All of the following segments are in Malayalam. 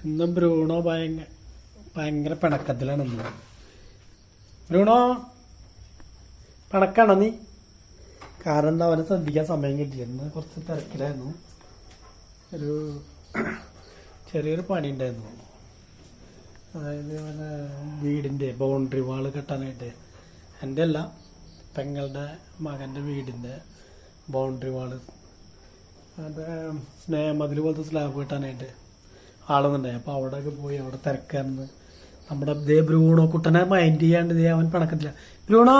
ഇന്നും ബ്രൂണോ ഭയങ്കര പിണക്കത്തിലാണ് ഇന്ന്. ബ്രൂണോ പിണക്കാണോ നീ? കാരണം എന്താ, അവനെ ശ്രദ്ധിക്കാൻ സമയം കിട്ടില്ല. ഇന്ന് കുറച്ച് തിരക്കിലായിരുന്നു. ഒരു ചെറിയൊരു പണി ഉണ്ടായിരുന്നു. അതായത് വീടിൻ്റെ ബൗണ്ടറി വാള് കെട്ടാനായിട്ട്, എൻ്റെ അല്ല പെങ്ങളുടെ മകൻ്റെ വീടിൻ്റെ ബൗണ്ടറി വാള്, അതിൻ്റെ സ്നേഹമതിൽ പോലത്തെ സ്ലാബ് കെട്ടാനായിട്ട് ആളൊന്നുണ്ടായി. അപ്പോൾ അവിടെയൊക്കെ പോയി അവിടെ തിരക്കായിരുന്നു. നമ്മുടെ ഇതേ ബ്രൂണോ കുട്ടനെ മൈൻഡ് ചെയ്യാണ്ട് ഇതേ അവൻ പിണക്കത്തില്ല. ബ്രൂണോ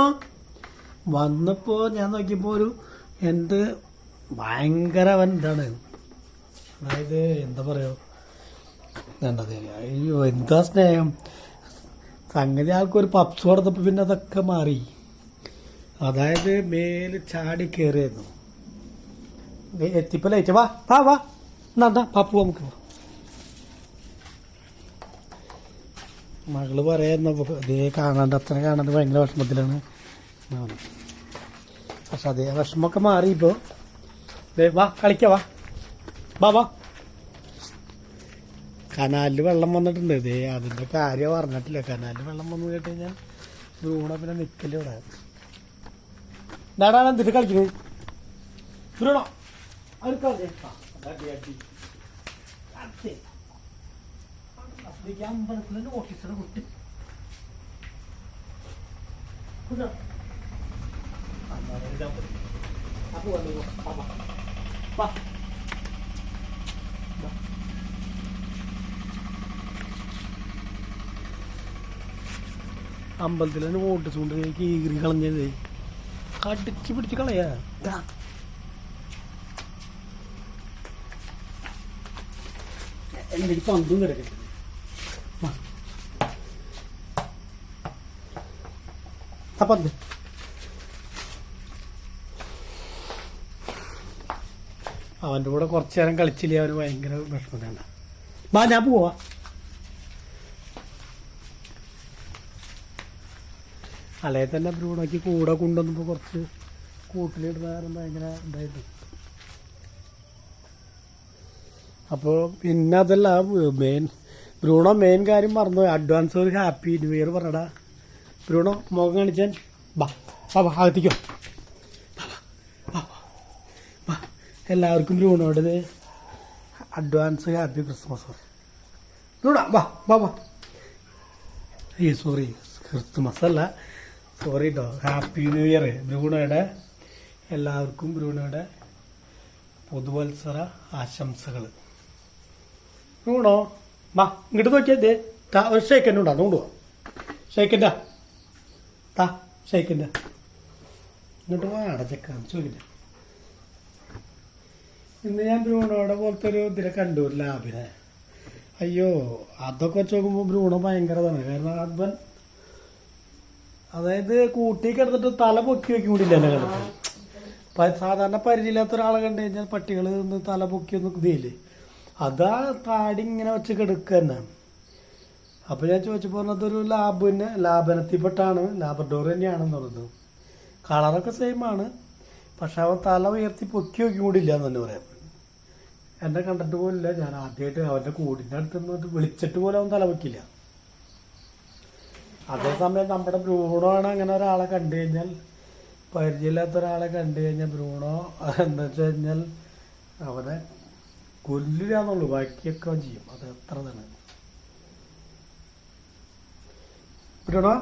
വന്നപ്പോൾ ഞാൻ നോക്കിയപ്പോൾ ഭയങ്കര അവൻ ഇതാണ്. അതായത് എന്താ പറയുക, വേണ്ടത് അയ്യോ എന്താ സ്നേഹം. സംഗതി ആൾക്കൊരു പപ്സ് കൊടുത്തപ്പോൾ പിന്നെ അതൊക്കെ മാറി. അതായത് മേല് ചാടി കയറിയായിരുന്നു. എത്തിപ്പോ ലൈറ്റ് വാ വാ വാ എന്നാ പപ്പു നമുക്ക് മകള് പറയായിരുന്നു. അതേ അത്ര കാണാണ്ട് ഭയങ്കര വിഷമത്തിലാണ്. പക്ഷെ അതേ വിഷമമൊക്കെ മാറി ഇപ്പോൾ. വാ കളിക്ക വാ വാ വാ. കനാലിൽ വെള്ളം വന്നിട്ടുണ്ട്. ഇതേ അതിൻ്റെ കാര്യം പറഞ്ഞിട്ടില്ല. കനാലിൽ വെള്ളം വന്നു കേട്ട് കഴിഞ്ഞാൽ ബ്രൂണോ പിന്നെ നിൽക്കല് ഇവിടെ. എന്താടാ എന്തിട്ട് കളിക്കുന്നത് ബ്രൂണോ? അമ്പലത്തിലെ നോട്ടീസിനെ കുട്ടി അമ്പലത്തിലെ നോട്ടീസ് കൊണ്ട് കീറി കളഞ്ഞത് കടിച്ചു പിടിച്ച് കളയാ. എനിക്ക് പന്തും കിടക്കട്ടെ. പന്ത് അവൻ്റെ കൂടെ കുറച്ചു നേരം കളിച്ചില്ലേ അവന് ഭയങ്കര വിഷമമാണ്. വാ ഞാൻ പോവാ. അല്ലേ തന്നെ ബ്രൂണോക്ക് കൂടെ കൊണ്ടുവന്നപ്പോൾ കുറച്ച് കൂട്ടിലിടുന്ന ഭയങ്കര ഇതായിട്ട്. അപ്പോൾ പിന്നെ അതല്ല ബ്രൂണോ മെയിൻ കാര്യം മറന്നു. അഡ്വാൻസ് ഒരു ഹാപ്പി ന്യൂ ഇയർ പറഞ്ഞടാ. ബ്രൂണോ മുഖം കാണിച്ചാൻ ബാ ബാ ബാ അകത്തിക്കോ. എല്ലാവർക്കും ബ്രൂണോട് അഡ്വാൻസ് ഹാപ്പി ക്രിസ്മസ്. ബ്രൂണോ വാ വാ വാ. അയ്യോ സോറി, ക്രിസ്മസ് അല്ല, സോറി കേട്ടോ. ഹാപ്പി ന്യൂ ഇയർ ബ്രൂണോയുടെ. എല്ലാവർക്കും ബ്രൂണോയുടെ പുതുവത്സര ആശംസകൾ. ബ്രൂണോ വാ ഇങ്ങോട്ട് നോക്കിയേ. ഒരു ഷേക്കൻ്റെ ഉണ്ടാ കൊണ്ടുപോവാ. ഷേക്കൻ്റെ ഷേക്കൻ്റെ ഇങ്ങോട്ട് വാ. അടച്ചേക്കാം ചോദിക്കട്ടെ. ഇന്ന് ഞാൻ ബ്രൂണോയുടെ പോലത്തെ ഒരു ഇതിനെ കണ്ടു, ഒരു ലാബിനെ. അയ്യോ അതൊക്കെ വെച്ച് നോക്കുമ്പോൾ ബ്രൂണോ ഭയങ്കരതാണ്. കാരണം അവൻ അതായത് കൂട്ടി കിടന്നിട്ട് തല പൊക്കി വെക്കും കൂടിയില്ല എന്നെ കണ്ടിട്ട്. സാധാരണ പരിചയമില്ലാത്ത ഒരാളെ കണ്ടു കഴിഞ്ഞാൽ പട്ടികൾ ഒന്ന് തല പൊക്കി ഒന്ന് ഇതില്ലേ, അതാ താടി ഇങ്ങനെ വെച്ച് കിടക്കുക തന്നെ. അപ്പൊ ഞാൻ ചോദിച്ചപ്പോൾ പറഞ്ഞതൊരു ലാബനത്തിൽപ്പെട്ടാണ്, ലാബറഡോർ തന്നെയാണെന്ന് പറഞ്ഞത്. കളറൊക്കെ സെയിം ആണ്, പക്ഷെ അവൻ തല ഉയർത്തി പൊക്കി വെക്കും കൂടിയില്ല എന്ന് തന്നെ പറയാം. എന്നെ കണ്ടിട്ട് പോലില്ല. ഞാൻ ആദ്യമായിട്ട് അവന്റെ കൂടിൻ്റെ അടുത്ത് നിന്നിട്ട് വിളിച്ചിട്ട് പോലും അവൻ തല വെക്കില്ല. അതേസമയം നമ്മുടെ ബ്രൂണോ ആണ് അങ്ങനെ ഒരാളെ കണ്ടു കഴിഞ്ഞാൽ, പരിചയമില്ലാത്ത ഒരാളെ കണ്ടു കഴിഞ്ഞാൽ ബ്രൂണോ എന്താ വെച്ച് കഴിഞ്ഞാൽ അവനെ കൊല്ലില്ലാന്നുള്ളൂ, ബാക്കിയൊക്കെ അവൻ ചെയ്യും. അത് എത്ര തന്നെ. ബ്രൂണോ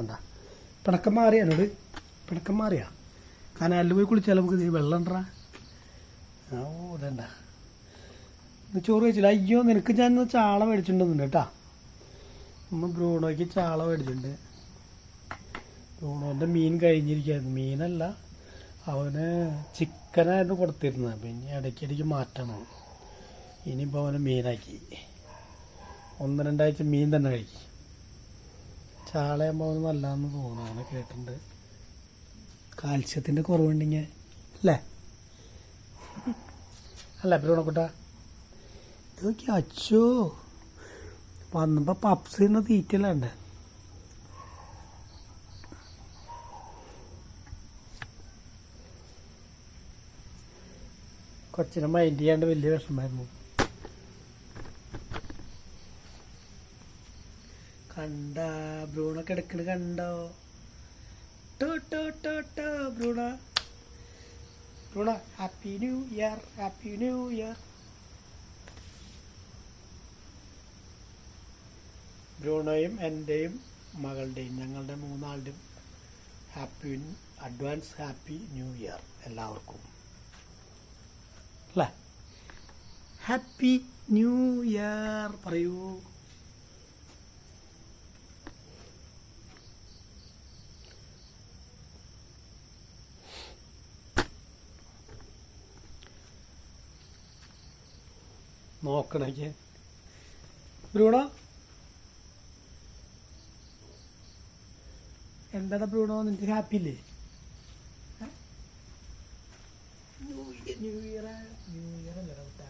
എന്താ പിണക്കം മാറിയാ? എന്നോട് പിണക്കം മാറിയാ? കനാലിൽ പോയി കുളിച്ചാൽ നമുക്ക് വെള്ളം ഉണ്ടാ. ഓ ഇതണ്ട ചോറ് കഴിച്ചില്ല. അയ്യോ നിനക്ക് ഞാൻ ചാള മേടിച്ചിട്ടുണ്ടെന്നുണ്ട് കേട്ടാ. ബ്രൂണോയ്ക്ക് ചാള മേടിച്ചിട്ടുണ്ട്. ബ്രൂണോൻ്റെ മീൻ കഴിഞ്ഞിരിക്കുകയായിരുന്നു. മീനല്ല, അവന് ചിക്കനായിരുന്നു കൊടുത്തിരുന്നത്. പിന്നെ ഇടയ്ക്കിടയ്ക്ക് മാറ്റണം. ഇനിയിപ്പോൾ അവന് മീനാക്കി. 1-2 ആഴ്ച മീൻ തന്നെ കഴിക്കും. ചാളയാകുമ്പോൾ അവന് നല്ലതെന്ന് തോന്നുന്നു, അങ്ങനെ കേട്ടിട്ടുണ്ട്. കാൽസ്യത്തിൻ്റെ കുറവുണ്ടെങ്കിൽ അല്ലേ അല്ല ബ്രൂണോക്കുട്ടാ? ഇതൊക്കെ അച്ചോ വന്നപ്പോൾ പപ്സ് തന്നെ തീറ്റല്ലാണ്ട്. കൊച്ചിനെ മൈൻഡ് ചെയ്യാണ്ട് വലിയ വിഷമമായിരുന്നു. കണ്ട ബ്രൂണോ കിടക്കണ് കണ്ടോ? ടോ ടോ ടോ ടോ Bruno Bruno happy new year, happy new year. ബ്രൂണോയും എൻ്റെയും മകളുടെയും ഞങ്ങളുടെ മൂന്നാളുടെയും അഡ്വാൻസ് ഹാപ്പി ന്യൂ ഇയർ എല്ലാവർക്കും അല്ലേ. ഹാപ്പി ന്യൂ ഇയർ പറയൂ. നോക്കണേ ബ്രൂണോ, എന്താടാ ബ്രൂണോ, നിനക്ക് ഹാപ്പി ഇല്ലേ? ന്യൂ ഇയർ അല്ലടാ കുട്ടാ,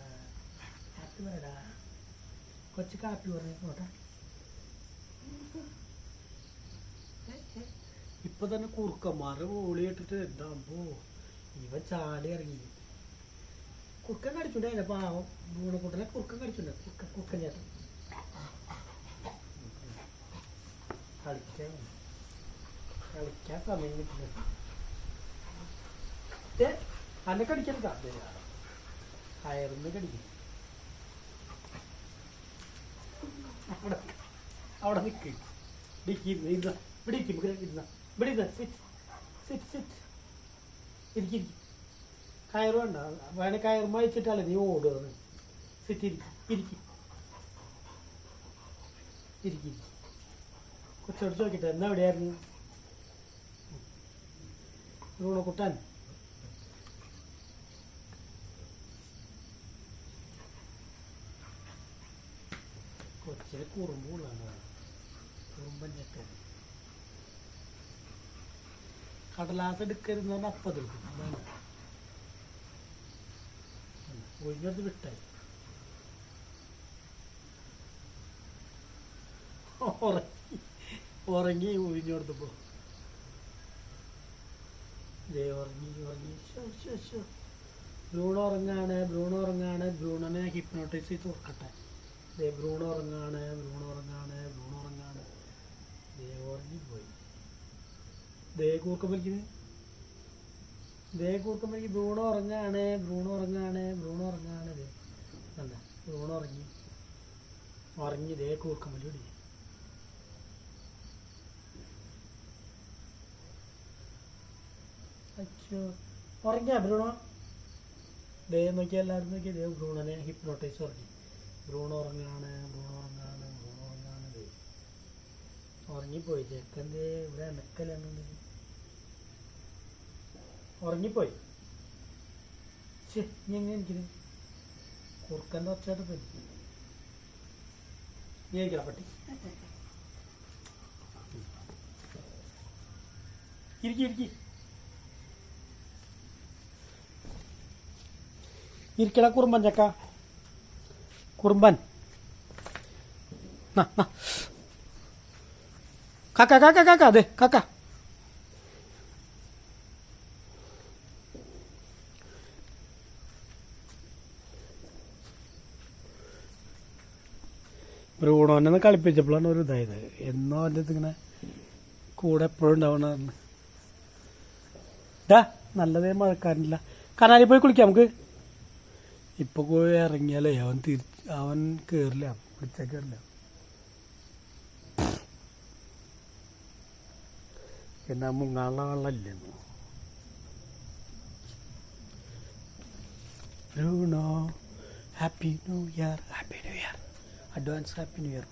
ഹാപ്പി പറയടാ. കൊച്ചിക്ക് ഹാപ്പി പറഞ്ഞു നോട്ടെ. ഇപ്പൊ തന്നെ കുറുക്കന്മാരുടെ ഓളി ഇട്ടിട്ട് എന്താകുമ്പോ ഇവ ചാടി ഇറങ്ങി. കുറുക്കൻ കടിച്ചുണ്ടായില്ല പാവം ബ്രൂണക്കുട്ടനെ. കുറുക്കൻ കടിച്ചുണ്ട്. കുറുക്കൻ ചേട്ടൻ കളിക്കാൻ സമയം കിട്ടുന്നത്. അന്നെ കടിക്കണ്ട, കയറിന്ന് കടിക്കും. അവിടെ നിൽക്ക്, ഇവിടെ ഇരിക്കും. കയറ് വേണ്ട, വേണേ കയറുമ്പോ അയച്ചിട്ടല്ലേ നീ ഓടുക. സിറ്റ് ഇരിക്കും. കൊച്ചോട് ചോദിക്കട്ടെ, എന്നാ എവിടെയായിരുന്നു ബ്രൂണക്കുട്ടൻ? കൊച്ചിന് കുറുമ്പുള്ളതാണ്, കുറുമ്പൻ ചക്കൻ. കടലാസ് എടുക്കരുന്ന് പറഞ്ഞാൽ അപ്പം എടുക്കും. അതാണ് ഒഴിഞ്ഞത് വിട്ടായി. ഉറങ്ങി ഒഴിഞ്ഞു കൊടുത്തപ്പോ ബ്രൂണോ ഉറങ്ങാണ്. ബ്രൂണോനെ ഹിപ്നോട്ടൈസ് ചെയ്ത് തുറക്കട്ടെ. ബ്രൂണോ ഉറങ്ങാണ്. ഉറങ്ങിപ്പോയി. കൂർക്കം വലിക്കുന്നത്. ബ്രൂണോ ഉറങ്ങാണ്. ബ്രൂണോ ഉറങ്ങി കൂർക്കം വലി. അച്ഛോ, ഉറങ്ങിയാ ബ്രൂണോ? നോക്കിയാൽ എല്ലാവരും നോക്കിയാൽ ബ്രൂണോനെ ഹിപ്നോട്ടൈസ് ഉറങ്ങി. ബ്രൂണോ ഉറങ്ങാണ്. ഉറങ്ങിപ്പോയി. ചെക്കൻ്റെ ഇവിടെ അനക്കലാണ്. ഉറങ്ങിപ്പോയി. നീ എങ്ങനെ എനിക്കിന് കുറുക്കൻ്റെ ഒച്ചയായിട്ട് പോയി. നീ എനിക്കടാ പട്ടി. ഇരിക്കട കുറുമ്പൻ ചക്ക. കുറുമ്പൻ കാക്ക അതെ കാക്ക. ബ്രൂണോനെ കളിപ്പിച്ചപ്പോഴാണ് ഒരു ഇതായത്. എന്നോ എൻ്റെ ഇങ്ങനെ കൂടെ എപ്പോഴും ഉണ്ടാവണമെന്ന്. നല്ലതേ മഴക്കാരനില്ല. കനാലിൽ പോയി കുളിക്കാം നമുക്ക്. ഇപ്പൊ പോയി ഇറങ്ങിയാലേ അവൻ കേറില്ല, വിളിച്ചാൽ കേറില്ല. പിന്നെ മുങ്ങാനുള്ള വെള്ളമില്ലെന്നു. Bruno happy new year, advance happy new year.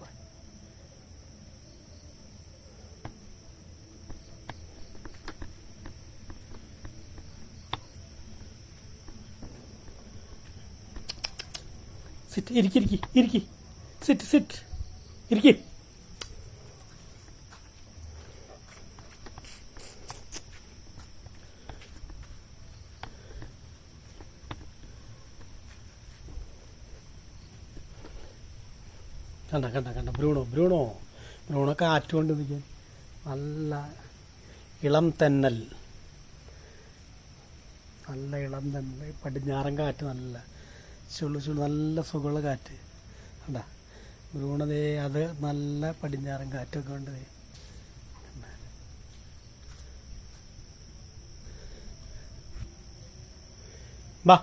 Sit ഇരിക്കി. കണ്ട ബ്രൂണോ കാറ്റ് കൊണ്ട് നിൽക്കാൻ. നല്ല ഇളം തെന്നൽ, പടിഞ്ഞാറൻ കാറ്റ്. നല്ല ചുള്ളു നല്ല സുഖമുള്ള കാറ്റ്. കണ്ടാ ബ്രൂണതേ അത് നല്ല പടിഞ്ഞാറൻ കാറ്റൊക്കെ ഉണ്ട്. ബാ